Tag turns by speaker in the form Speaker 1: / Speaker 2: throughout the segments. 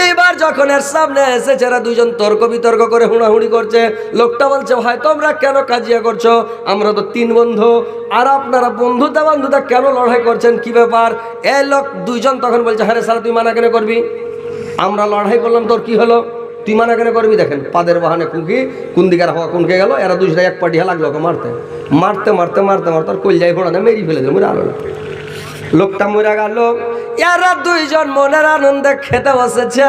Speaker 1: এইবার যখন এর সামনে এসেছে এরা দুইজন তর্ক বিতর্ক করে হুড়াহুড়ি করছে। লোকটা বলছে ভাই তোমরা কেন কাজিয়া করছো? আমরা তো তিন বন্ধু, আর আপনারা বন্ধুতা কেন লড়াই করছেন, কি ব্যাপার? এই লোক দুইজন তখন বলছে হ্যাঁ রে সারা তুই মানা কেন করবি? আমরা লড়াই করলাম, তোর কি হলো? তুই মানা কেন করবি? দেখেন পাদের বাহানে কুঁকি কোন দিকে হওয়া কোনকে গেল। এরা দুজনে এক পাটিয়া লাগলো ওকে মারতে মারতে মারতে মারতে মারতে আর কলজাই ঘোড়া মেরি ফেলে দিল, মরে আলো না। লোকটা মরে গেল। এরা দুইজন মনের আনন্দে খেতে বসেছে।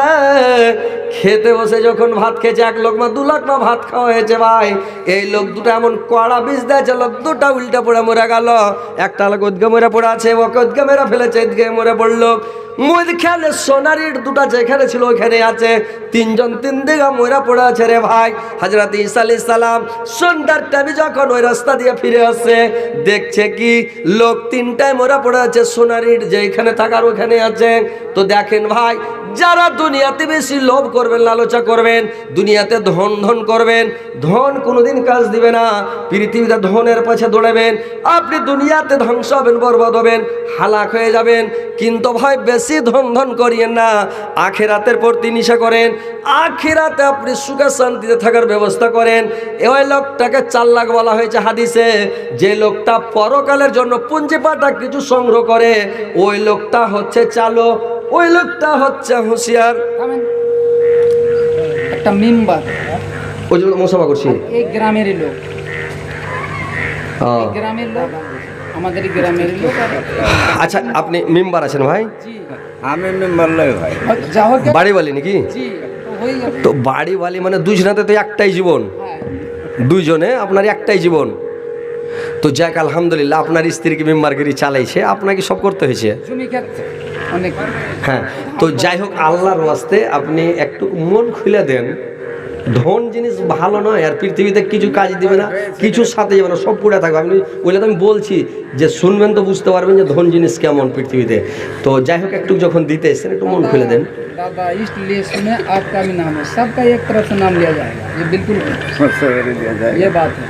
Speaker 1: খেতে বসে যখন ভাত খেয়েছে, এক লোকমা দু লোকমা ভাত খাওয়া হয়েছে ভাই। এই লোক দুটো এমন কড়া বিষ দিয়েছে, লোক দুটা উল্টে পড়ে মরে গেল। একটা লোক ওদিকে মরে পড়ে আছে, ওকে ওদিকে মেরে ফেলেছে, এদিকে মরে পড়লো। মুখখানে সোনার ইট দুটা যেখানে ছিল ওখানে আছে। তিনজন তিন দিকে মরে পড়ে আছে রে ভাই। হযরত ঈসা আলাইহিস সালাম সন্ধ্যার টাইমে যখন ওই রাস্তা দিয়ে ফিরে আসে, দেখছে কি লোক তিনটায় মরে পড়ে আছে, সোনার ইট যেখানে থাকার ওখানে আছে। তো দেখেন ভাই, যারা দুনিয়াতে বেশি লোভ করবেন, লালসা করবেন, দুনিয়াতে ধন ধন করবেন, ধন কোনোদিন কাজ দিবে না। পৃথিবীতে ধনের পাশে দৌড়াবেন, আপনি দুনিয়াতে ধ্বংস হবেন, বরবাদ হবেন, হালাক হয়ে যাবেন। কিন্তু ভাই বেশি ধন ধন করিয়েন না, আখিরাতের প্রতি নিশা করেন। আখিরাতে আপনি সুখে শান্তিতে থাকার ব্যবস্থা করেন। ওই লোকটাকে 4 লাখ বলা হয়েছে হাদিসে। যে লোকটা পরকালের জন্য পুঞ্জিপাটা কিছু সংগ্রহ করে, ওই লোকটা হচ্ছে চালো, ওই লোকটা হচ্ছে হুঁশিয়ার।
Speaker 2: একটা মেম্বার,
Speaker 1: ওই জন্য মোসাফা করছি,
Speaker 2: এই গ্রামেরই লোক, গ্রামের লোক, আমাদের গ্রামের লোক।
Speaker 1: আচ্ছা আপনি মেম্বার আছেন ভাই?
Speaker 3: আমি মেম্বার লই ভাই।
Speaker 2: যা হোক,
Speaker 1: বাড়িওয়ালি নাকি? তো বাড়িওয়ালি মানে দুজনাতে তো একটাই জীবন, দুইজনে আপনার একটাই জীবন। তো যাক আলহামদুলিল্লাহ, আপনার স্ত্রীকে মেম্বারগিরি চালাইছে, আপনাকে সব করতে হয়েছে। হ্যাঁ, তো যাই হোক আল্লাহর ওয়াস্তে আপনি একটু মন খুলে দেন। ধন জিনিস ভালো নয়, আর পৃথিবীতে কিছু কাজ দিবে না, কিছু সাথে যাবে না, সব পুড়ে থাকবে। আপনি ওইটা তো আমি বলছি যে শুনবেন তো বুঝতে পারবেন যে ধন জিনিস কেমন পৃথিবীতে। তো যাই হোক একটু যখন দিতে এসেছেন একটু মন খুলে দেন।
Speaker 2: दादा इस लिस्ट में आपका भी नाम है, सबका एक तरफ से नाम लिया जाएगा, ये बिल्कुल
Speaker 3: लिया जाए,
Speaker 2: ये बात है।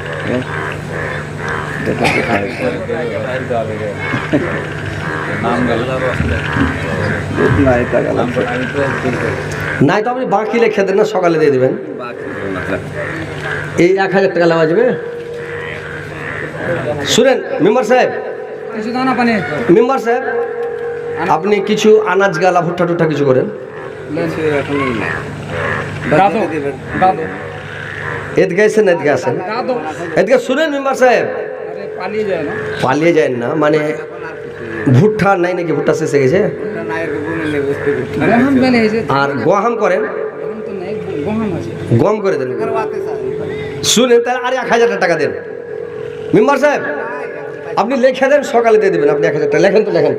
Speaker 1: নাই তো আপনি বাকি লিখে দেন না, সকালে দিয়ে দেবেন। এই 1000 টাকা লাগা যাবে। শুনেন মেম্বার সাহেব,
Speaker 2: কিছু দানা পানি,
Speaker 1: মেম্বার সাহেব আপনি কিছু আনাজ গালা ভুট্টা টুট্টা কিছু করেন।
Speaker 2: দাদো দাদো
Speaker 1: এদিকে আসেন, এদিকে আসেন,
Speaker 2: দাদো,
Speaker 1: এদিকে শুনেন মেম্বার সাহেব।
Speaker 2: আরে পালিয়ে যায় না,
Speaker 1: পালিয়ে যায় না মানে ভুট্টা নাই নাকি? ভুট্টা শেষে গেছে
Speaker 2: গহম বেলে এসে,
Speaker 1: আর গহাম করেন,
Speaker 2: গহম তো নেই, গহম আছে,
Speaker 1: গম করে দেন। শুনেন তাহলে আরে 1000 টাকা দেন মেম্বার সাহেব। আপনি লিখে দেন, সকালে দিয়ে দেবেন। আপনি 1000 টাকা লেখেন তো লেখেন।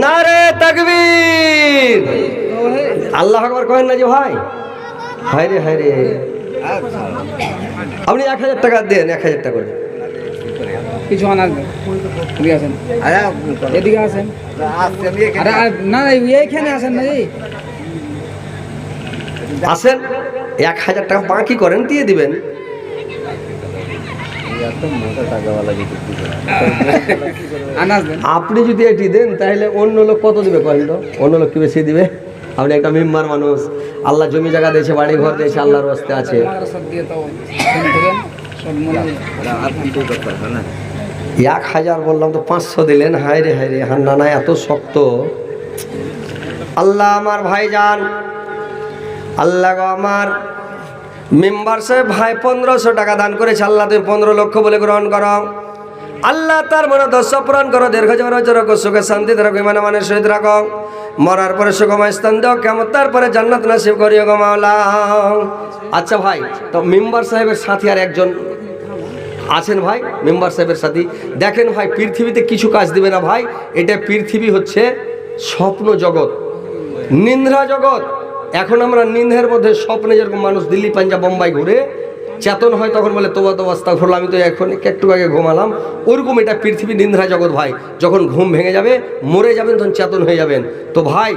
Speaker 1: নারে তাকবীর, আল্লাহু আকবার কহেন না যে ভাই? হায় রে হায় রে, আপনি 1000 টাকা দেন, 1000 টাকা করে।
Speaker 2: কিছু আনাজ দেন, এদিকে আসেন, এদিকে আসেন, আরে না এইখানে আসেন না, এই
Speaker 1: আসেন, 1000 টাকা বাকি করেন, দিয়ে দিবেন।
Speaker 2: আনাজ দেন।
Speaker 1: আপনি যদি এটি দেন তাহলে অন্য লোক কত দিবে করেন তো? অন্য লোক কি বেশি দিবে? আপনি একটা মেম্বার মানুষ, আল্লাহ জমি জায়গা দিয়েছে, বাড়ি ঘর দিয়েছে, আল্লাহর রাস্তে আছে।
Speaker 2: সব দিয়ে তো শুনবেন, সব মনে
Speaker 1: 1000 বললাম তো 500 দিলেন। হায় রে হায় রে, হান্না না এত শক্ত। আল্লাহ আমার ভাইজান, আল্লাহ গো আমার মেম্বার সাহেব ভাই 1500 টাকা দান করেছে। আল্লাহ তুমি 15 লক্ষ বলে গ্রহণ করো। আল্লাহ তার মনে 10 পূরণ করো, দীর্ঘ জীবন রাখো, সুখে শান্তিতে রাখো, ইমানে মানের সহিত রাখো, মরার পরে সুখময় স্থান দাও, কেমন তারপরে জান্নাত নসিব করিও গো মাওলা। আচ্ছা ভাই, তো মেম্বার সাহেবের সাথে আর একজন আছেন ভাই, মেম্বার সাহেবের সাথী। দেখেন ভাই, পৃথিবীতে কিছু কাজ দিবে না ভাই। এটা পৃথিবী হচ্ছে স্বপ্ন জগৎ, নিন্দ্রা জগৎ। এখন আমরা নিন্দের মধ্যে স্বপ্নে, যেরকম মানুষ দিল্লি পাঞ্জাব বোম্বাই ঘুরে চেতন হয় তখন বলে তোবা তো অবস্থা ঘুরলো, আমি তো এখন একটু আগে ঘুমালাম, ওরকম এটা পৃথিবী নিন্দ্রা জগৎ ভাই। যখন ঘুম ভেঙে যাবে, মরে যাবেন, তখন চেতন হয়ে যাবেন। তো ভাই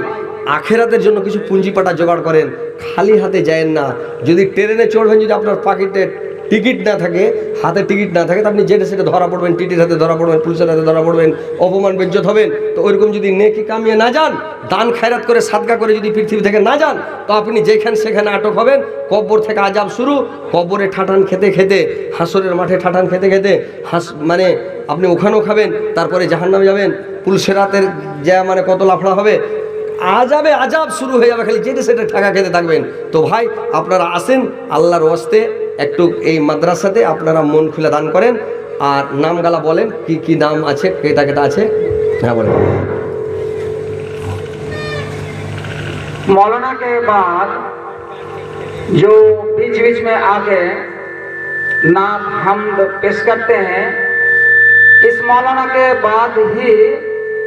Speaker 1: আখেরাতের জন্য কিছু পুঁজিপাটা জোগাড় করেন, খালি হাতে যায়েন না। যদি ট্রেনে চড়বেন, যদি আপনার পকেটে টিকিট না থাকে, হাতে টিকিট না থাকে, তো আপনি যেটা সেটা ধরা পড়বেন, টিটির হাতে ধরা পড়বেন, পুলিশের হাতে ধরা পড়বেন, অপমান বেজ্জত হবেন। তো ওইরকম যদি নেকি কামিয়ে না যান, দান খায়রাত করে সাদকা করে যদি পৃথিবী থেকে না যান, তো আপনি যেখানে সেখানে আটক হবেন। কব্বর থেকে আজাব শুরু, কব্বরে ঠাটান খেতে খেতে, হাসরের মাঠে ঠাটান খেতে খেতে মানে আপনি ওখানেও খাবেন, তারপরে জাহান্নামে যাবেন, পুলিশের হাতের যা মানে কত লাফড়া হবে, আজাব শুরু হয়ে যাবে, খালি যেটা সেটা টাকা খেতে থাকবেন। তো ভাই আপনারা আসেন, আল্লাহর ওয়াস্তে একটু এই মাদ্রাসাতে আপনারা মন খুলে দান করেন। আর নামগালা বলেন, কি কি নাম আছে, কেটা কেটা আছে? হ্যাঁ বলেন।
Speaker 2: मौलाना के बाद जो बीच बीच में आके नाम हमद पेश करते हैं, इस मौलाना के बाद ही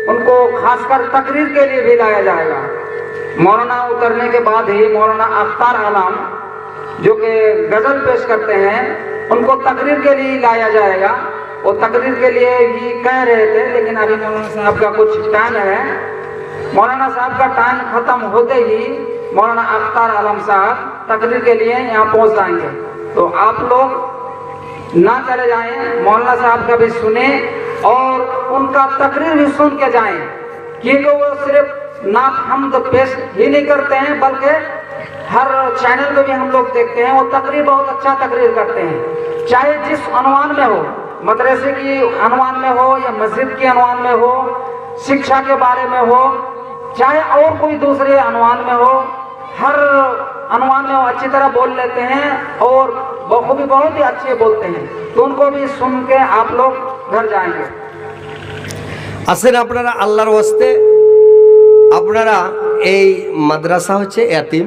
Speaker 2: उनको खासकर तकरीर के लिए भी लाया जाएगा। मौलाना उतरने के बाद ही मौलाना अख्तार आलम जो कि गज़ल पेश करते हैं, उनको तकरीर के लिए लाया जाएगा। वो तकरीर के लिए ही कह रहे थे, लेकिन अभी मौलाना साहब का कुछ टाइम है। मौलाना साहब का टाइम खत्म होते ही मौलाना अख्तार आलम साहब तकरीर के लिए यहाँ पहुँच जाएंगे। तो आप लोग ना चले जाएं, मौलाना साहब का भी सुने और उनका तकरीर भी सुन के जाएं, क्योंकि वो सिर्फ नात हमद पेश ही नहीं करते हैं, बल्कि हर चैनल पे भी हम लोग देखते हैं वो तकरीर बहुत अच्छा तकरीर करते हैं। चाहे जिस अनवान में हो, मदरसे की अनवान में हो या मस्जिद की अनवान में हो, शिक्षा के बारे में हो, चाहे और कोई दूसरे अनवान में हो, हर अनवान में वो अच्छी तरह बोल लेते हैं और बखूबी बहुत ही अच्छे बोलते हैं। तो उनको भी सुन के आप लोग घर जाएंगे।
Speaker 1: আসেন আপনারা আল্লাহর ওয়াস্তে, আপনারা এই মাদ্রাসা হচ্ছে এতিম,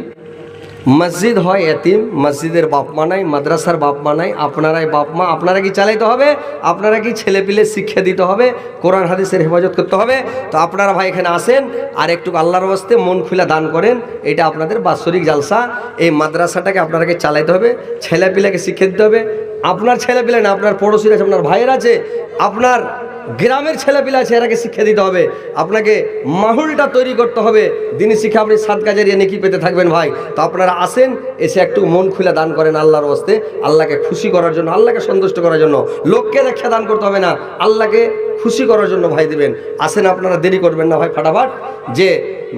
Speaker 1: মসজিদ হয় এতিম, মসজিদের বাপ মা নাই, মাদ্রাসার বাপ মা নাই, আপনারাই বাপ মা। আপনারা কি চালাইতে হবে, আপনারা কি ছেলেপিলে শিক্ষা দিতে হবে, কোরআন হাদিসের হেফাজত করতে হবে। তো আপনারা ভাই এখানে আসেন আর একটু আল্লাহর ওয়াস্তে মন খুলে দান করেন। এটা আপনাদের বাৎসরিক জালসা। এই মাদ্রাসাটাকে আপনারাকে চালাইতে হবে, ছেলেপিলাকে শিক্ষা দিতে হবে। আপনার ছেলেপিলে না, আপনার পড়োশির আছে, আপনার ভাইয়ের আছে, আপনার গ্রামের ছেলেপিলা আছে, এরাকে শিক্ষা দিতে হবে। আপনাকে মাহৌলটা তৈরি করতে হবে, দিনই শিক্ষা আপনি সাদকা জারিয়া নেকি পেতে থাকবেন ভাই। তো আপনারা আসেন, এসে একটু মন খুলে দান করেন আল্লাহর ওয়াস্তে, আল্লাহকে খুশি করার জন্য, আল্লাহকে সন্তুষ্ট করার জন্য। লোককে দেখে দান করতে হবে না, আল্লাহকে খুশি করার জন্য ভাই দিবেন। আসেন, আপনারা দেরি করবেন না ভাই, ফাটাফাট। যে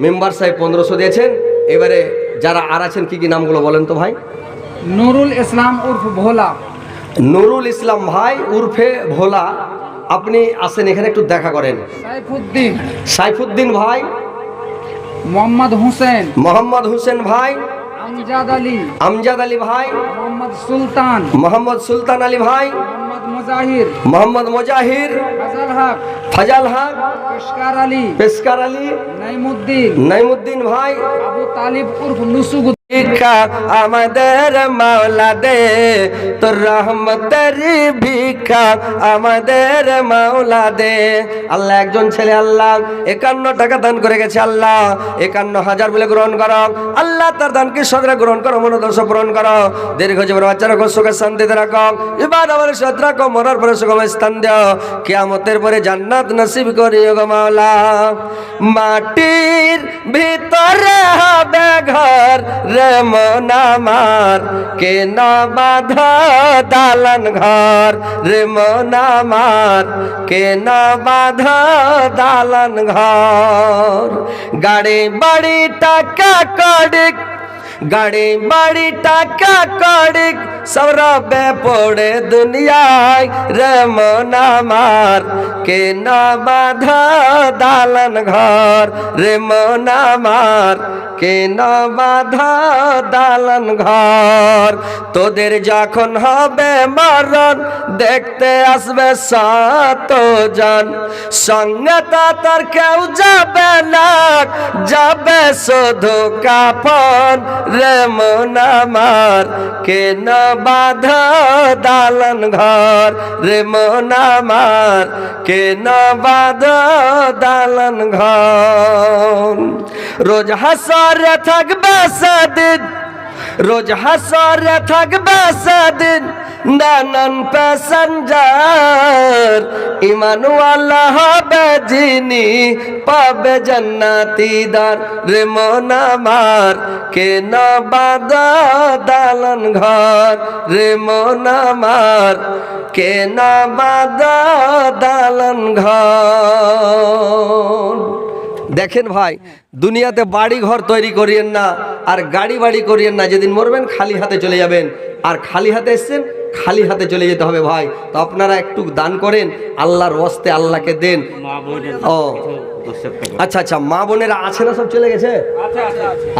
Speaker 1: মেম্বার সাহেব 1500 দিয়েছেন, এবারে যারা আর আছেন কি কি নামগুলো বলেন তো ভাই?
Speaker 2: নুরুল ইসলাম উর্ফ ভোলা।
Speaker 1: নুরুল ইসলাম ভাই উর্ফে ভোলা, আপনি আসেন এখানে একটু দেখা করেন।
Speaker 2: সাইফুদ্দিন।
Speaker 1: সাইফুদ্দিন ভাই।
Speaker 2: মোহাম্মদ হোসেন।
Speaker 1: মোহাম্মদ হোসেন ভাই।
Speaker 2: আমজাদ আলী।
Speaker 1: আমজাদ আলী ভাই।
Speaker 2: মোহাম্মদ সুলতান।
Speaker 1: মোহাম্মদ সুলতান আলী ভাই।
Speaker 2: মোহাম্মদ মুজাহির।
Speaker 1: মোহাম্মদ মুজাহির।
Speaker 2: ফজল হক।
Speaker 1: ফজল হক।
Speaker 2: পেশকার আলী।
Speaker 1: পেশকার আলী।
Speaker 2: নাইমুদ্দিন।
Speaker 1: নাইমুদ্দিন ভাই।
Speaker 2: আবু তালিব উর্ফ নুসুগুদ্দিন।
Speaker 1: আমাদের মাওলা দে তোর রহমতের ভিক্ষা আমাদের মাওলা দে। আল্লাহ একজন ছেলে, আল্লাহ 51 টাকা দান করে গেছে, আল্লাহ 51,000 বলে গ্রহণ করো। আল্লাহ তার দানকে সদরা গ্রহণ করো, মনোদর্শ পূরণ করো, দীর্ঘ জীবন বাচ্চা রাখো, সুখে শান্তিতে রাখো, ইবাদত আমলে সৎ রাখো, মরার পরে সুগম স্থান দিও, কিয়ামতের পরে জান্নাত নসিব করিও গো মাওলা। মাটির ভিতরে হবে ঘর রে মন আমার, কে না বাঁধা দালান ঘর রে মন আমার, কে না বাঁধা দালান ঘর। গাড়ি বাড়ি টাকা কড়ি, গাড়ি বাড়ি টাকা কড়ি সব রবে পড়ে দুনিয়ায় রে মন আমার, কে না বাঁধা দালান ঘর রে মন আমার, কে না বাঁধা দালান ঘর। তোদের যখন হবে মরণ দেখতে আসবে 7 জন, সঙ্গে তার কেউ যাবে না, যাবে শুধু কাফন রে মন আমার, কে না বাঁধা দালান ঘর রে মন আমার, কে না বাঁধা দালান ঘর। রোজ হাসরে থাকবে সেদিন, রোজ হাসরে থাকবে সেদিন, নানান প্যাসেঞ্জার ইমানওয়ালা হবে যিনি পাবে জান্নাতি দ্বার রে মন আমার কেন বাঁধা দালান ঘর রে মন আমার কেন বাঁধা দালান ঘর। দেখেন ভাই, দুনিয়াতে বাড়ি ঘর তৈরি করিয়েন না আর গাড়ি বাড়ি করিয়েন না, যেদিন মরবেন খালি হাতে চলে যাবেন। আর খালি হাতে এসছেন, খালি হাতে চলে যেতে হবে ভাই। তো আপনারা একটু দান করেন, আল্লাহর ওয়াস্তে আল্লাহকে দেন। ও আচ্ছা আচ্ছা, মা বোনেরা আছে না? সব চলে গেছে?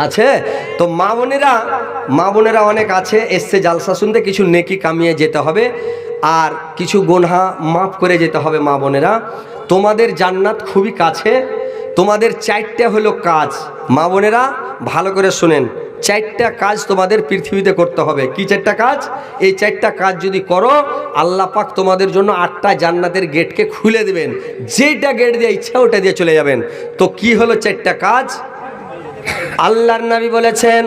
Speaker 1: আছে তো মা বোনেরা অনেক আছে, এসছে জালসা শুনতে, কিছু নেকি কামিয়ে যেতে হবে আর কিছু গুনাহ মাফ করে যেতে হবে। মা বোনেরা, তোমাদের জান্নাত খুবই কাছে। তোমাদের 4টা হলো কাজ। মা বোনেরা ভালো করে শুনেন, 4টা কাজ তোমাদের পৃথিবীতে করতে হবে। কি 4টা কাজ? এই 4টা কাজ যদি করো, আল্লাহ পাক তোমাদের জন্য 8টা জান্নাতের গেটকে খুলে দিবেন। যেটা গেট দিয়ে ইচ্ছা ওটা দিয়ে চলে যাবেন। তো কি হলো 4টা কাজ? আল্লাহর নবী বলেছেন,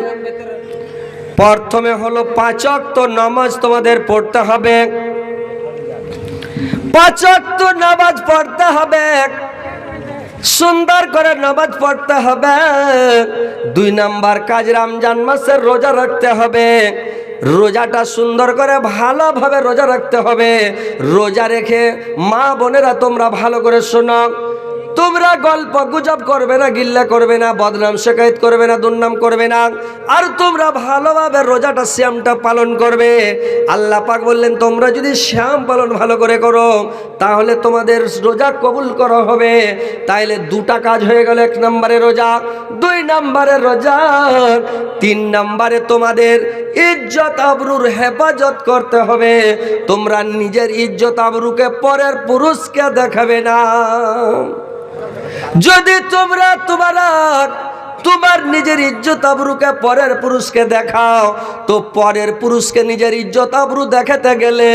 Speaker 1: প্রথমে হলো 5 ওয়াক্ত নামাজ তোমাদের পড়তে হবে। 5 ওয়াক্ত নামাজ পড়তে হবে, সুন্দর করে নামাজ পড়তে হবে। 2 নাম্বার কাজ, রমজান মাসের রোজা রাখতে হবে। রোজাটা সুন্দর করে ভালোভাবে রোজা রাখতে হবে। রোজা রেখে মা বোনেরা তোমরা ভালো করে শোনো, তোমরা গল্প গুজব করবে না, গিল্লা করবে না, বদনাম শিকায়ত করবে না, দুর্নাম করবে না। আর তোমরা ভালোভাবে রোজাটা শ্যামটা পালন করবে। আল্লাহ পাক বললেন, তোমরা যদি শ্যাম পালন ভালো করে করো তাহলে তোমাদের রোজা কবুল করা হবে। তাইলে 2টা কাজ হয়ে গেল। 1 নম্বরে রোজা, 2 নম্বরে রোজা, 3 নম্বরে তোমাদের ইজ্জত আবরুর হেফাজত করতে হবে। তোমরা নিজের ইজ্জত আবরুকে পরের পুরুষকে দেখাবে না। যদি তোমরা তোমার নিজের ইজ্জত আবরুকে পরের পুরুষকে দেখাও, তো পরের পুরুষকে নিজের ইজ্জত আবরু দেখাতে গেলে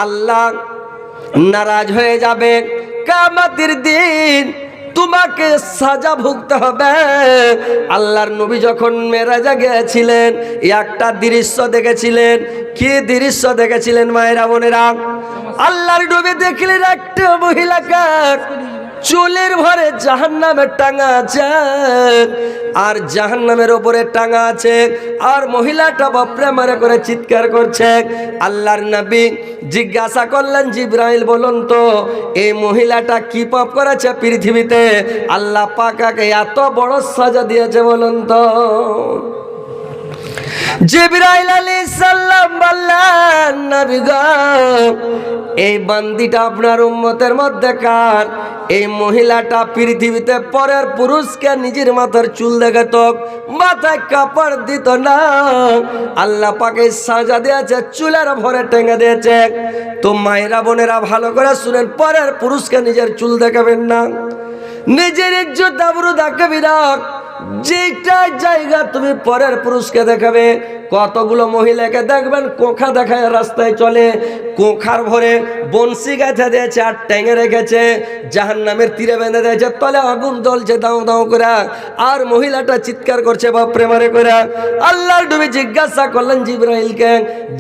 Speaker 1: আল্লাহ নারাজ হয়ে যাবে। কিয়ামতের দিন তোমাকে সাজা ভুগতে হবে। আল্লাহর নবী যখন মেরাজে গিয়েছিলেন, একটা দৃশ্য দেখেছিলেন। কি দৃশ্য দেখেছিলেন মায়েরা বোনেরা? আল্লাহর নবী দেখলেন একটা মহিলাকে চুলের ভরে জাহান্নামের টাঙা আছে, আর জাহান্নামের উপরে টাঙা আছে, আর মহিলাটা বাপরে মারে করে চিৎকার করছে। আল্লাহর নবী জিজ্ঞাসা করলেন, জিবরাইল বলুন তো এই মহিলাটা কি পাপ করেছে পৃথিবীতে আল্লাহ পাক এত বড় সাজা দিয়েছে বলুন তো? জিবরাইল আলাইহিস সালাম বললেন, নবী গো, এই বান্দিটা আপনার উম্মতের মধ্যে কার? এই মহিলাটা পৃথিবীতে পরের পুরুষকে নিজের মাথার চুল দেখাতো, মাথায় কাপড় দিত না। আল্লাহ পাক এই সাজা দিয়েছে, চুলের ভরে টেঙ্গে দিয়েছে। তো মায়েরা বোনেরা ভালো করে শুনেন, পরের পুরুষকে নিজের চুল দেখাবেন না, নিজের ইজ্জত আবরু দেখাবি না। যেটা জায়গা তুমি পরের পুরুষকে দেখাবে, কতগুলো মহিলাকে দেখবেন কোখা দেখায় রাস্তায় চলে, কোখার ভরে বনশি গাছা দিয়েছে আর টেঙে রেখেছে, জাহান্নামের তীরে বেঁধে দিয়েছে, তলে আগুন জ্বলছে দাও দাও করে, আর মহিলাটা চিৎকার করছে বাপরে মারে করে। আল্লাহর নবী জিজ্ঞাসা করলেন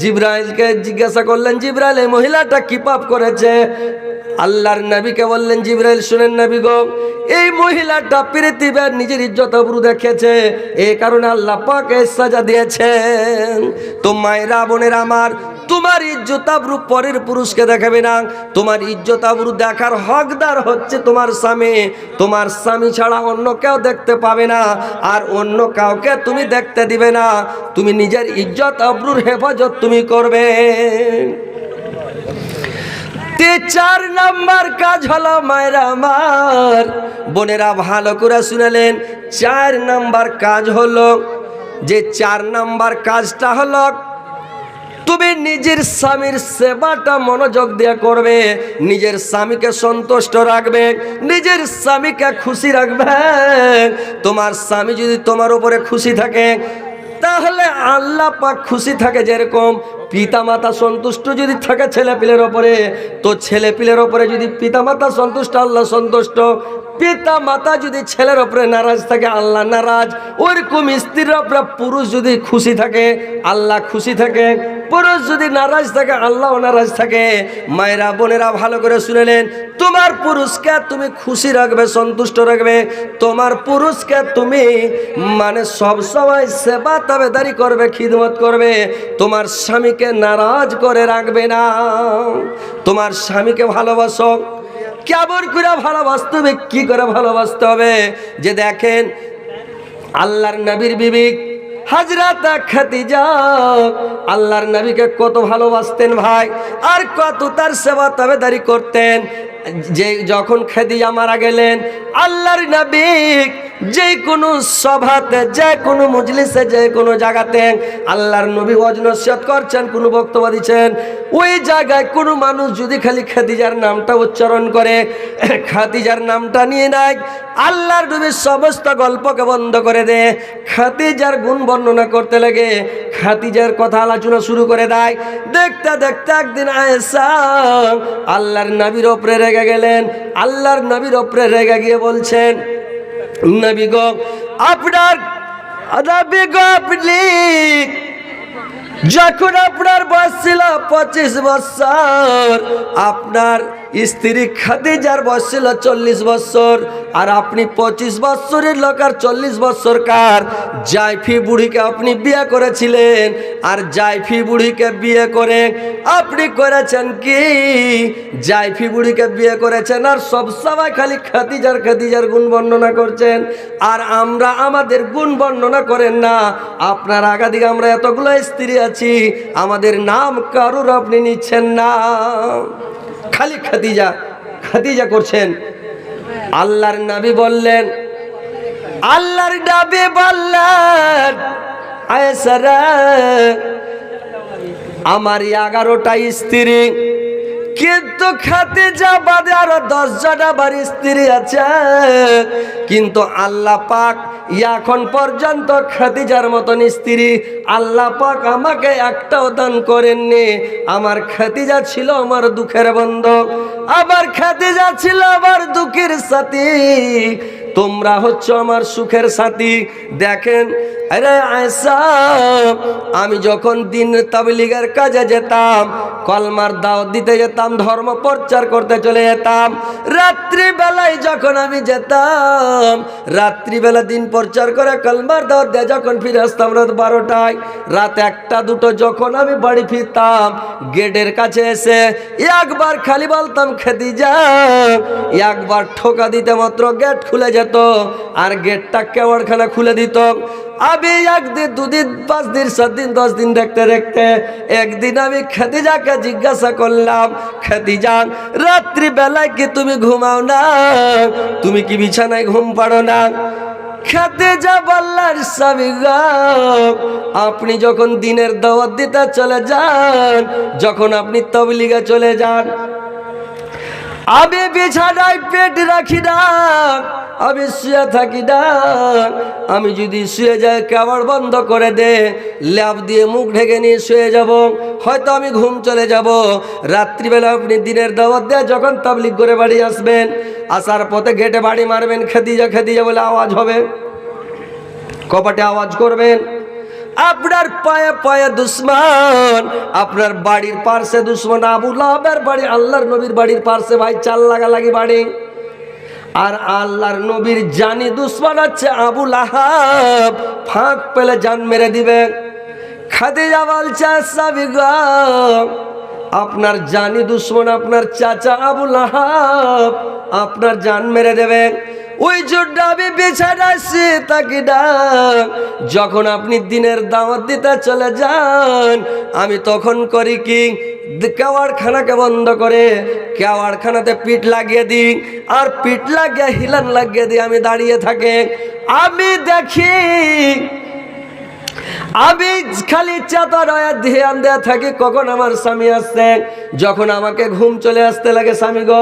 Speaker 1: জিবরাইলকে জিজ্ঞাসা করলেন, জিবরাইল এই মহিলাটা কি পাপ করেছে? আল্লাহর নবীকে বললেন, জিবরাইল শুনেন নবী গো, এই মহিলাটা পৃথিবীর নিজের ইজ্জত আবরু দেখেছে, এই কারণে আল্লাহ পাক এই সাজা দিয়েছেন। তো মায়েরা বোনেরা আমার, তোমার ইজ্জত আবরু পরের পুরুষকে দেখাবে না। তোমার ইজ্জত আবরু দেখার হকদার হচ্ছে তোমার স্বামী। তোমার স্বামী ছাড়া অন্য কেউ দেখতে পাবে না, আর অন্য কাউকে তুমি দেখতে দিবে না। তুমি নিজের ইজ্জত আবরুর হেফাজত তুমি করবে। 4 নাম্বার কাজ হলো মায়েরা আমার, বোনেরা ভালো করে শুনলেন। 4 নাম্বার কাজ হলো, যে 4 নাম্বার কাজটা হলো তুমি নিজের স্বামীর সেবাটা মনোযোগ দিয়ে করবে, নিজের স্বামীকে সন্তুষ্ট রাখবে, নিজের স্বামীকে খুশি রাখবে। তোমার স্বামী যদি তোমার উপরে খুশি থাকে তাহলে আল্লাহ পাক খুশি থাকে। যেরকম পিতামাতা সন্তুষ্ট যদি থাকে ছেলেপিলের ওপরে, তো ছেলেপিলের ওপরে যদি পিতামাতা সন্তুষ্ট, আল্লাহ সন্তুষ্ট। পিতা মাতা যদি ছেলের উপরে নারাজ থাকে আল্লাহ নারাজ, ওরকম স্ত্রীর উপরে পুরুষ যদি খুশি থাকে আল্লাহ খুশি থাকে, পুরুষ যদি নারাজ থাকে আল্লাহ নারাজ থাকে। মায়েরা বোনেরা ভালো করে শুনেলেন, তোমার পুরুষকে তুমি খুশি রাখবে, সন্তুষ্ট রাখবে, তোমার পুরুষকে তুমি মানে সব সময় সেবা তাবেদারি করবে, খিদমত করবে, তোমার স্বামীকে নারাজ করে রাখবে না। তোমার স্বামীকে ভালোবাসো। কেমন করে ভালোবাসতে হবে, কি করে ভালোবাসতে হবে? যে দেখেন আল্লাহর নবীর বিবি হযরত খাদিজা আল্লাহর নবীকে কত ভালোবাসতেন ভাই, আর কত তার সেবা তাবেদারি করতেন। যে যখন খাদিজা মারা গেলেন, আল্লাহর নবী যে কোনো সভাতে, যে কোনো মজলিসে, যে কোনো জায়গাতে আল্লাহর নবী ওয়াজ নসিহত করছেন, কোনো বক্তব্য দিচ্ছেন, ওই জায়গায় কোনো মানুষ যদি খালি খাদিজার নামটা উচ্চারণ করে, খাদিজার নামটা নিয়ে নেয়, আল্লাহর নবীর সমস্ত গল্পকে বন্ধ করে দেয়, খাদিজার গুণ বর্ণনা করতে লাগে, খাদিজার কথা আলোচনা শুরু করে দেয়। দেখতে দেখতে একদিন আয়েশা আল্লাহর নবীর উপরে রেগে গেলেন। আল্লাহর নবীর উপরে রেগে গিয়ে বলছেন, নবী গো আপনার, নবী গো আপনি যখন আপনার বয়স ছিল 25 বছর, আপনার স্ত্রী খাদিজার বয়স ছিল 40 বছর, আর আপনি 25 বছরের লোক আর 40 বছর কার জাইফি বুড়িকে আপনি বিয়ে করেছিলেন। আর জাইফি বুড়িকে বিয়ে করে আপনি করেছেন কি, জাইফি বুড়িকে বিয়ে করেছেন আর সব সময় খালি খাদিজার গুণ বর্ণনা করছেন, আর আমরা আমাদের গুণ বর্ণনা করেন না। আপনার আগাদিকে আমরা এতগুলো স্ত্রী আছি, আমাদের নাম কারুর আপনি নিচ্ছেন না, খালি খাদিজা করছেন। আল্লাহর নবী বললেন, আল্লাহর নবী বললেন, আয়েশা রে আমার 11টা স্ত্রী, কিন্তু খাদিজা বাদে আরো 10 জন আমার স্ত্রী আছে, কিন্তু আল্লাহ পাক এখন পর্যন্ত খাদিজার মতন স্ত্রী আল্লাহ পাক আমাকে একটাও দান করেননি। আমার খাদিজা ছিল আমার দুঃখের বন্ধু, আমার খাদিজা ছিল আমার দুঃখের সাথী, তোমরা হচ্ছে আমার সুখের সাথী। দেখেন, আরে আয়েশা, আমি যখন দিন তাবলীগের কাজে যেতাম, কলমার দাওয়াত দিতে যেতাম, ধর্ম প্রচার করতে চলে যেতাম, রাত্রি বেলায় যখন আমি যেতাম, রাত্রিবেলা দিন প্রচার করে কলমার দাওয়াত দিয়ে যখন ফিরে আসতাম রাত 12টায়, রাত 1টা 2টো যখন আমি বাড়ি ফিরতাম, গেটের কাছে এসে একবার খালি বলতাম খাদিজা, একবার ঠোকা দিতে মাত্র গেট খুলে যেত, আর গেটটা কেওয়াড়খানা খুলে দিত। আমি 1 দিন 2 দিন 5 দিন 7 দিন 10 দিন দেখতে দেখতে একদিন আমি খাদিজাকে জিজ্ঞাসা করলাম, খাদিজা রাত্রি বেলায় কি তুমি ঘুমাও না, তুমি কি বিছানায় ঘুম পাড়ো না? খাদিজা বললেন, স্বামী গো, আপনি যখন দিনের দাওয়াত দিতে চলে যান, যখন আপনি তাবলীগে চলে যান, আমি বিছানায় পেট রাখি না, আমি শুয়ে থাকি না, আমি যদি শুয়ে যাই কেবল বন্ধ করে দে, ল্যাপ দিয়ে মুখ ঢেকে নিয়ে শুয়ে যাব, হয়তো আমি ঘুম চলে যাব। রাত্রিবেলা আপনি দিনের দাওয়াত দিয়ে যখন তাবলীগ করে বাড়ি আসবেন, আসার পথে গেটে বাড়ি মারবেন, খাদিজা খাদিজা বলে আওয়াজ হবে, কপাটে আওয়াজ করবেন, আপনার পায়ে পায়ে দুশ্মন, আপনার বাড়ির পাশে দুশ্মন, আবু লাহাবের বাড়ি আল্লাহর নবীর বাড়ির পাশে ভাই 4 লাগালাগি বাড়ি, আর আল্লাহর নবীর জানি দুশ্মন হচ্ছে আবু লাহাব, ফাঁক পেলে জান মেরে দিবে। খাদিজা বলছে, স্বামী গো, আপনার জানি দুশ্মন আপনার চাচা আবু লাহাব আপনার জান মেরে দেবে, ওই জন্য আমি বিছানায় শুয়ে থাকি না। যখন আপনি দিনের দাওয়াত দিতে চলে যান, আমি তখন করি কি, কেওয়াড়খানাকে বন্ধ করে কেওয়াড়খানাতে পিঠ লাগিয়ে দিই, আর পিঠ লাগিয়ে হিলান লাগিয়ে দিই, আমি দাঁড়িয়ে থাকি, আমি দেখি, আমি খালি চাদর ধ্যান দেয়া থাকি কখন আমার স্বামী আসছে। যখন আমাকে ঘুম চলে আসতে লাগে, স্বামী গো,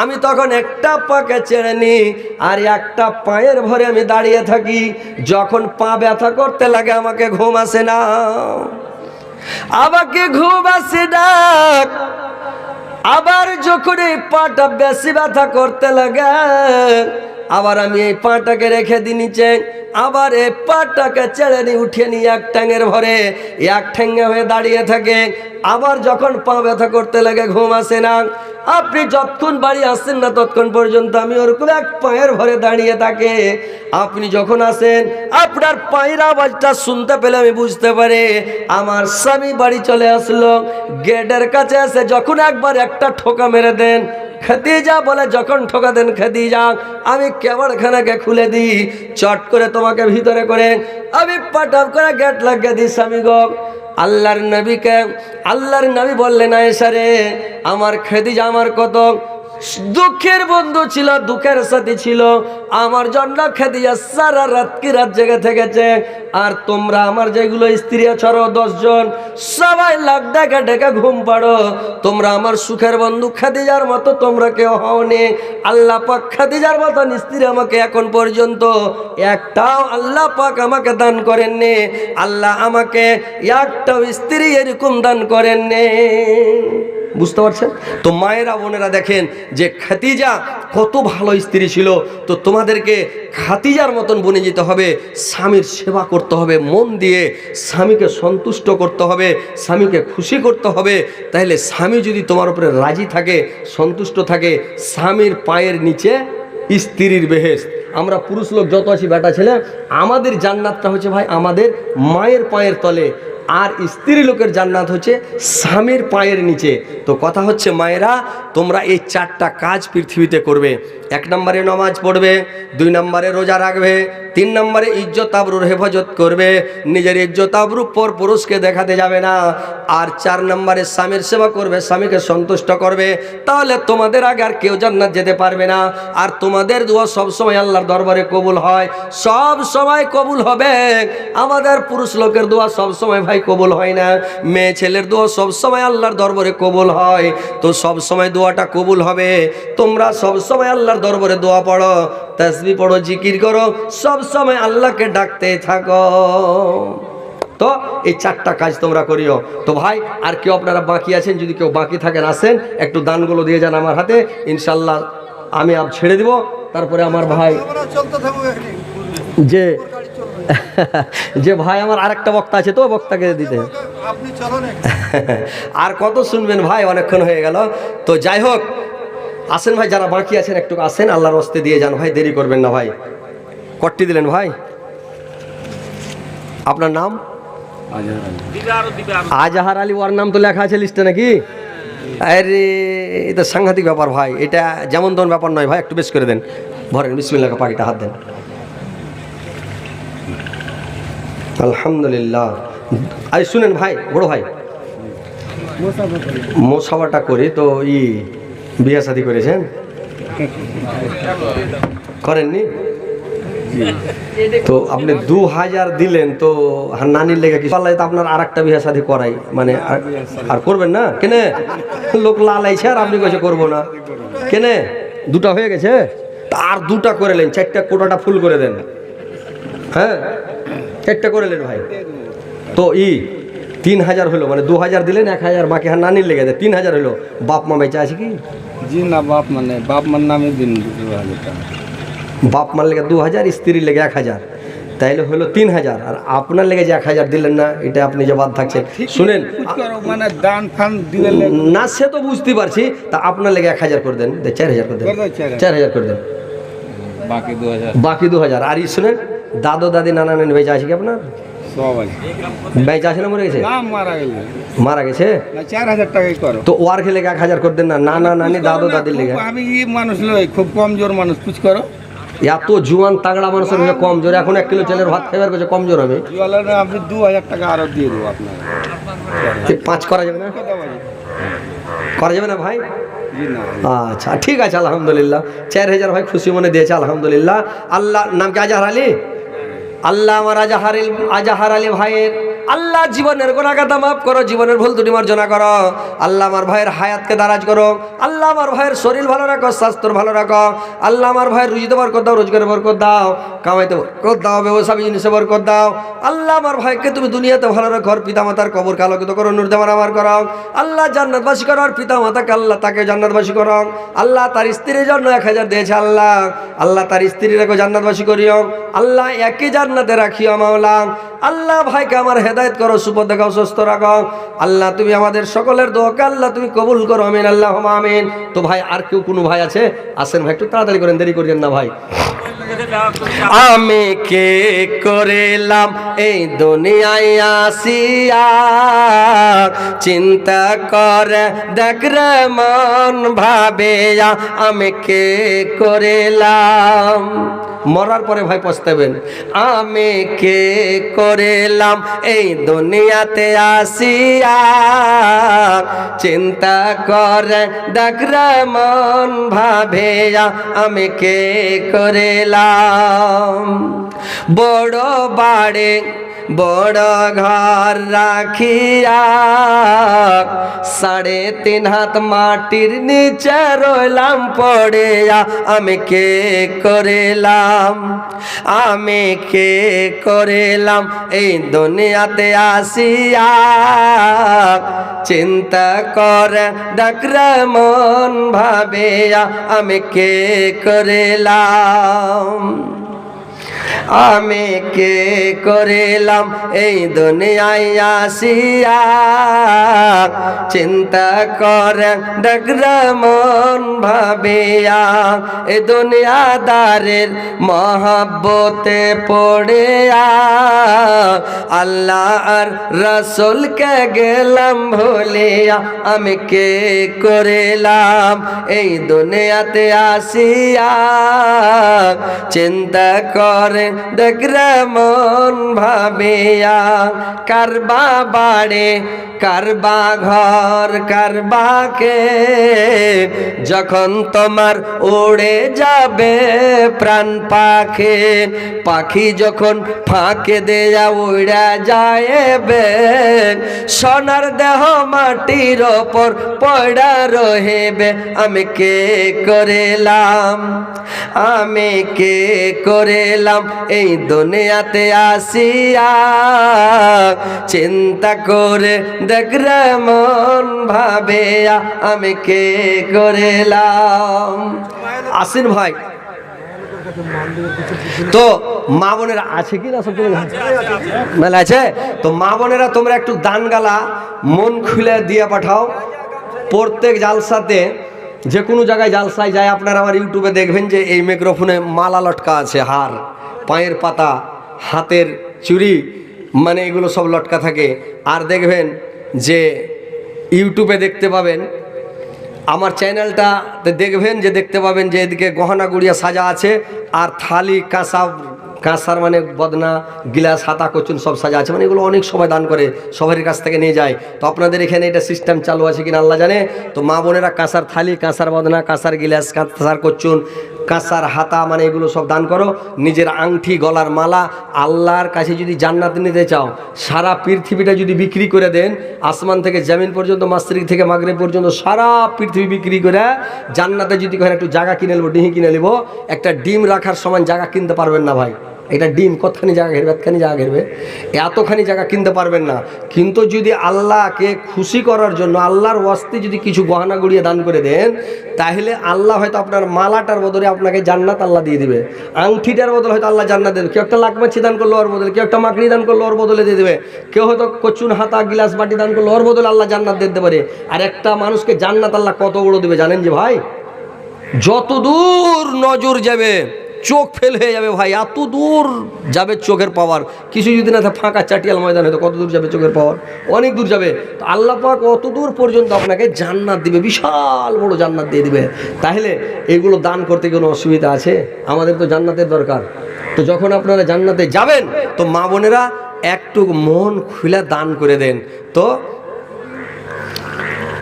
Speaker 1: আমি তখন একটা পাকে ছেড়ে নি, আর একটা পায়ের ভরে আমি দাঁড়িয়ে থাকি। যখন পা ব্যথা করতে লাগে আমাকে ঘুম আসে না, আমাকে ঘুম আসে না। আবার যখন এই পাটা বেশি ব্যথা করতে লাগে, আবার আমি এই পাটাকে রেখে দিই নিচে, আবার এই পাটাকে ছেড়ে নিয়ে উঠিয়ে নিয়ে এক ঠ্যাঙের ভরে এক ঠ্যাঙ্গে হয়ে দাঁড়িয়ে থাকে। আবার যখন পা ব্যথা করতে লাগে, ঘুম আসে না, আপনি যতক্ষণ বাড়ি আসছেন না ততক্ষণ পর্যন্ত আমি ওরকম এক পায়ের ভরে দাঁড়িয়ে থাকে। আপনি যখন আসেন, আপনার পায়ের আওয়াজটা শুনতে পেলে আমি বুঝতে পারি আমার স্বামী বাড়ি চলে আসলো। গেটের কাছে এসে যখন একবার একটা ঠোকা মেরে দেন, খাদিজা বলে, যখন ঠোকা দেন খাদিজা, আমি কেবাড়খানাকে খুলে দিই, চট করে তোমাকে ভিতরে করে আমি পাটাপ করে গেট লাগিয়ে দিই। স্বামী গো, আল্লাহর নবী বললেন, আয়েশা রে, আমার খাদিজা আমার কত দুঃখের বন্ধু ছিল, দুঃখের সাথী ছিল। আমার জন্য খাদিজা সারা রাত কি রাত জেগে থেকেছে। আর তোমরা আমার যেগুলো স্ত্রী ছাড়ো 10 জন, সবাই লাখ ডেকে ডেকে ঘুম পাড়ো। তোমরা আমার সুখের বন্ধু খাদিজার মতো তোমরা কেউ হওনি। আল্লাহ পাক খাদিজার মতন স্ত্রী আমাকে এখন পর্যন্ত একটাও আল্লাহ পাক আমাকে দান করেননি। আল্লাহ আমাকে একটাও স্ত্রী এরকম দান করেননি। বুঝতে পারছেন তো? মায়েরা বোনেরা দেখেন যে খাদিজা কত ভালো স্ত্রী ছিল। তো তোমাদেরকে খাদিজার মতন বনে যেতে হবে, স্বামীর সেবা করতে হবে মন দিয়ে, স্বামীকে সন্তুষ্ট করতে হবে, স্বামীকে খুশি করতে হবে। তাহলে স্বামী যদি তোমার উপরে রাজি থাকে, সন্তুষ্ট থাকে, স্বামীর পায়ের নিচে স্ত্রীর বেহেশত। আমরা পুরুষ লোক যত আছি বেটা ছেলে, আমাদের জান্নাতটা হচ্ছে ভাই আমাদের মায়ের পায়ের তলে, আর স্ত্রী লোকের জান্নাত হচ্ছে স্বামীর পায়ের নিচে। তো কথা হচ্ছে মায়েরা, তোমরা এই 4টা কাজ পৃথিবীতে করবে। 1 নম্বরে নামাজ পড়বে, 2 নম্বরে রোজা রাখবে, 3 নম্বরে ইজ্জত আবরুর হেফাজত করবে, নিজের ইজ্জত আবরু পর পুরুষকে দেখাতে যাবে না, আর 4 নম্বরে স্বামীর সেবা করবে, স্বামীকে সন্তুষ্ট করবে। তাহলে তোমাদের আগে আর কেউ জান্নাত যেতে পারবে না। আর তোমাদের দোয়া সবসময় আল্লাহর দরবারে কবুল হয়, সব সময় কবুল হবে। আমাদের পুরুষ লোকের দোয়া সবসময় ভাই কবুল হয় না, মেয়ে ছেলের দোয়া সবসময় আল্লাহর দরবারে কবুল হয়। তো সবসময় দোয়াটা কবুল হবে। তোমরা সবসময় আল্লাহর দরবারে দোয়া পড়ো, তাসবিহ পড়ো, জিকির করো, সবসময় আল্লাহকে ডাকতে থাকো। তো এই 4টা কাজ তোমরা করিও। তো ভাই আর কেউ আপনারা বাকি আছেন, যদি কেউ বাকি থাকেন আসেন, একটু দানগুলো দিয়ে যান আমার হাতে, ইনশাল্লাহ আমি আপ ছেড়ে দিব। তারপরে আমার ভাই যে ভাই আমার আরেকটা বক্তা আছে, তো বক্তাকে দিতে আর কত শুনবেন ভাই, অনেকক্ষণ হয়ে গেল। তো যাই হোক, আসেন ভাই, যারা বাকি আছেন একটু আসেন, আল্লাহর হস্তে দিয়ে যান ভাই, দেরি করবেন না ভাই। কট্টি দিলেন ভাই? আপনার নাম? আজাহার আলী। ওর নাম তো লেখা আছে লিস্টে নাকি? আরে এটা সাংঘাতিক ব্যাপার ভাই, এটা যেমন তেমন ব্যাপার নয় ভাই, একটু বেশ করে দেন, ভরেন। বিসমিল্লাহ, পাখিটা হাত দেন। আলহামদুলিল্লাহ। আরে শুনেন ভাই, বড় ভাই, মোসাবাটা করি তো, বিয়ে শাদী করেছেন? করেননি? তো আপনি 2000 দিলেন, তো নানির লেগে কি পাল্লাই তো আপনার আর একটা বিয়ে শাদী করাই, মানে আর করবেন না কেনে? লোক লালাইছে আর আপনি কাছে করবো না কেনে? 2টা হয়ে গেছে, আর 2টা করে নেন, 4টা কোটাটা ফুল করে দেন। হ্যাঁ, 4টা করে নেন ভাই। তো 3000 হলো, মানে 2000 দিলেন, 1000 বাকি নানির লেগে দেয়, 3000 হলো। বাপ মা বেঁচে আছে কি?
Speaker 3: জি না, বাপ মার নামে দিন 2000 টাকা।
Speaker 1: বাপ মার লেগে 2000, স্ত্রীর লেগে 1000, তাইলে হলো 3000। আর আপনার লেগে যে 1000 দিলেন না, এটা আপনি যে বাদ থাকছেন। শুনেন,
Speaker 3: মানে দান ফান দিবেন
Speaker 1: না, সে তো বুঝতে পারছি, তা আপনার লেগে 1000 করে দেন, 4000 করে দেন, 4000 করে দেন, বাকি 2000। আর শুনেন, দাদু দাদি নানা নানি বেঁচে আছে কি আপনার? বেঁচে আছে না মরে গেছে? মারা গেছে।
Speaker 3: 4000 টাকাই করো।
Speaker 1: তো ওয়ার খেলে 1000 করে দেন না, নানা নানি দাদু দাদির লেগে।
Speaker 3: আমি মানুষ লই, খুব কমজোর মানুষ, কুছ করো।
Speaker 1: এত জুয়ান তাগড়া মানুষের কাছে কমজোর, এখন 1 কিলো চালের ভাত খাইবার কাছে কমজোর হবে।
Speaker 3: আপনি 2000 টাকা আরো দিয়ে দেবো আপনার।
Speaker 1: 5 করা যাবে না? করা যাবে না ভাই? আচ্ছা ঠিক আছে, আলহামদুলিল্লাহ। 4000 ভাই খুশি মনে দিয়েছে, আলহামদুলিল্লাহ। আল্লাহ নাম কি? আজাহার আলী। আল্লাহ আমার আজাহার আলী ভাইয়ের আল্লাহ জীবনের গুনাহগাতা মাফ করো, জীবনের ভুল ত্রুটি মার্জনা করো। আল্লাহ আমার ভাইয়ের হায়াতকে দারাজ করো। আল্লাহ আমার ভাইয়ের শরীর ভালো রাখো, স্বাস্থ্য ভালো রাখো। আল্লাহ আমার ভাইয়ের রুজিতে বরকত দাও, রোজগারে বরকত দাও, কামাইতে বরকত দাও, ব্যবসা বিজনেসে বরকত দাও। আল্লাহ আমার ভাইকে তুমি দুনিয়াতে ভালো রাখো, আর পিতা মাতার কবর আলোকিত করো, নূর দেওয়ার আমার করো। আল্লাহ জান্নাতবাসী করো, আর পিতা মাতাকে আল্লাহ তাকে জান্নাতবাসী করো। আল্লাহ তার স্ত্রীর জন্য 1000 দিয়েছে আল্লাহ, আল্লাহ তার স্ত্রীরাকে জান্নাতবাসী করিও। আল্লাহ একই জান্নাতে রাখিও মাওলা। আল্লাহ ভাইকে আমার হেদায়েত করো, সুপথ দেখাও, সুস্থ রাখো। আল্লাহ তুমি আমাদের সকলের দোয়াকে আল্লাহ তুমি কবুল করো, আমিন আল্লাহুম্মা আমিন। তো ভাই আর কেউ কোনো ভাই আছে? আসেন ভাই, একটু তাড়াতাড়ি করেন, দেরি করেন না ভাই। আমি কে করিলাম এই দুনিয়ায় আসিয়া, চিন্তা করে দেখ রে মন ভাবিয়া, আমি কে করিলাম। মরার পরে ভাই পস্তাবেন। আমি কে করিলাম এই দুনিয়াতে আসিয়া, চিন্তা করে দেখ রে মন ভাবিয়া, আমি কে করিলাম। বড় বাড়ি বড় ঘর রাখিয়া, 3.5 হাত মাটির নিচে রইলাম পড়িয়া, আমি কে করিলাম। আমি কে করিলাম এই দুনিয়াতে আসিয়া, চিন্তা করে দেখ রে মন ভাবিয়া, আমি কে করিলাম। আমি কে করিলাম এই দুনিয়ায় আসিয়া, চিন্তা করে দেখ রে মন ভাবিয়া, এ দুনিয়াদারের মহব্বতে পড়িয়া, আল্লাহ আর রাসূলকে গেলাম ভুলিয়া, আমি কে করিলাম এই দুনিয়াতে আসিয়া, চিন্তা করে দেখ রে মন ভাবিয়া। কারবা বাড়ে কারবা ঘর কারবাকে, যখন তোমার উড়ে যাবে প্রাণ পাখি, পাখি যখন ফাঁকে দেয়া উড়া যাবে, সোনার দেহ মাটির ওপর পড়া রহিবে, আমি কে করিলাম। আমি কে করিলাম এই দুনিয়াতে আসিয়া, চিন্তা করে দেখ রে মন ভাবিয়া, আমি কে করিলাম। আসেন ভাই। তো মা বোনেরা আছে কি না? সব মেলা আছে তো মা বোনেরা, তোমরা একটু দান গালা মন খুলে দিয়ে পাঠাও। প্রত্যেক জালসাতে যে কোনো জায়গায় জালসায় যায়, আপনারা আমার ইউটিউবে দেখবেন যে এই মাইক্রোফোনে মালা লটকা আছে, হার, পায়ের পাতা, হাতের চুড়ি, মানে এগুলো সব লটকা থাকে। আর দেখবেন যে ইউটিউবে দেখতে পাবেন, আমার চ্যানেলটাতে দেখবেন যে দেখতে পাবেন যে এদিকে গহনা গুড়িয়া সাজা আছে, আর থালি কাঁসার মানে বদনা গিলাস হাতা কচুন সব সাজা আছে, মানে এগুলো অনেক সবাই দান করে, সবার কাছ থেকে নিয়ে যায়। তো আপনাদের এখানে এটা সিস্টেম চালু আছে কিনা আল্লাহ জানে। তো মা বোনেরা কাঁসার থালি, কাঁসার বদনা, কাঁসার গিলাস, কাঁসার কচুন, কাঁসার হাতা, মানে এগুলো সব দান করো। নিজের আংটি, গলার মালা, আল্লাহর কাছে যদি জান্নাত নিতে চাও, সারা পৃথিবীটা যদি বিক্রি করে দেন, আসমান থেকে জমিন পর্যন্ত, মাশরিক থেকে মাগরিব পর্যন্ত সারা পৃথিবী বিক্রি করে জান্নাতে যদি কখনো একটু জায়গা কিনে নেবো, ডিহি কিনে নেবো, একটা ডিম রাখার সমান জায়গা কিনতে পারবেন না ভাই। এটা ডিম কতখানি জায়গা ঘেরবে, এতখানি জায়গা ঘেরবে, এতখানি জায়গা কিনতে পারবেন না। কিন্তু যদি আল্লাহকে খুশি করার জন্য আল্লাহর ওয়াস্তে যদি কিছু গহনা গুড়িয়ে দান করে দেন, তাহলে আল্লাহ হয়তো আপনার মালাটার বদলে আপনাকে জান্নাত আল্লাহ দিয়ে দিবে, আংটিটার বদলে হয়তো আল্লাহ জান্নাত দেবে। কেউ একটা লাকমাছি দান করলো ওর বদলে, কেউ একটা মাকড়ি দান করলো ওর বদলে দিয়ে দেবে, কেউ হয়তো কচুন হাতা গিলাস বাটি দান করলো ওর বদলে আল্লাহ জান্নাত দিতে পারে। আর একটা মানুষকে জান্নাত আল্লাহ কত বড় দেবে জানেন যে ভাই? যত দূর নজর যাবে চোখ ফেল হয়ে যাবে ভাই, এত দূর যাবে চোখের পাওয়ার। কিছু যদি না ফাঁকা চাটিয়াল ময়দান হয়তো কত দূর যাবে চোখের পাওয়ার, অনেক দূর যাবে। তো আল্লাহ পাক অত দূর পর্যন্ত আপনাকে জান্নাত দিবে, বিশাল বড় জান্নাত দিয়ে দিবে। তাহলে এগুলো দান করতে কোনো অসুবিধা আছে? আমাদের তো জান্নাতের দরকার। তো যখন আপনারা জান্নাতে যাবেন, তো মা বোনেরা একটু মন খুলে দান করে দেন। তো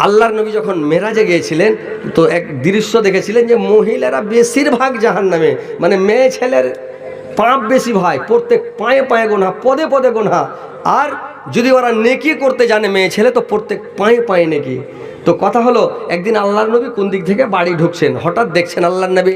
Speaker 1: আল্লাহর নবী যখন মেরাজে গিয়েছিলেন, তো এক দৃশ্য দেখেছিলেন যে মহিলারা বেশিরভাগ জাহান্নামে, মানে মেয়ে ছেলের পাপ বেশি ভাই, প্রত্যেক পায়ে পায়ে গোনা, পদে পদে গোনা। আর যদি ওরা নেকি করতে জানে মেয়ে ছেলে তো প্রত্যেক পায়ে পায়ে নেকি। তো কথা হলো, একদিন আল্লাহর নবী কোন দিক থেকে বাড়ি ঢুকছেন, হঠাৎ দেখছেন আল্লাহর নবী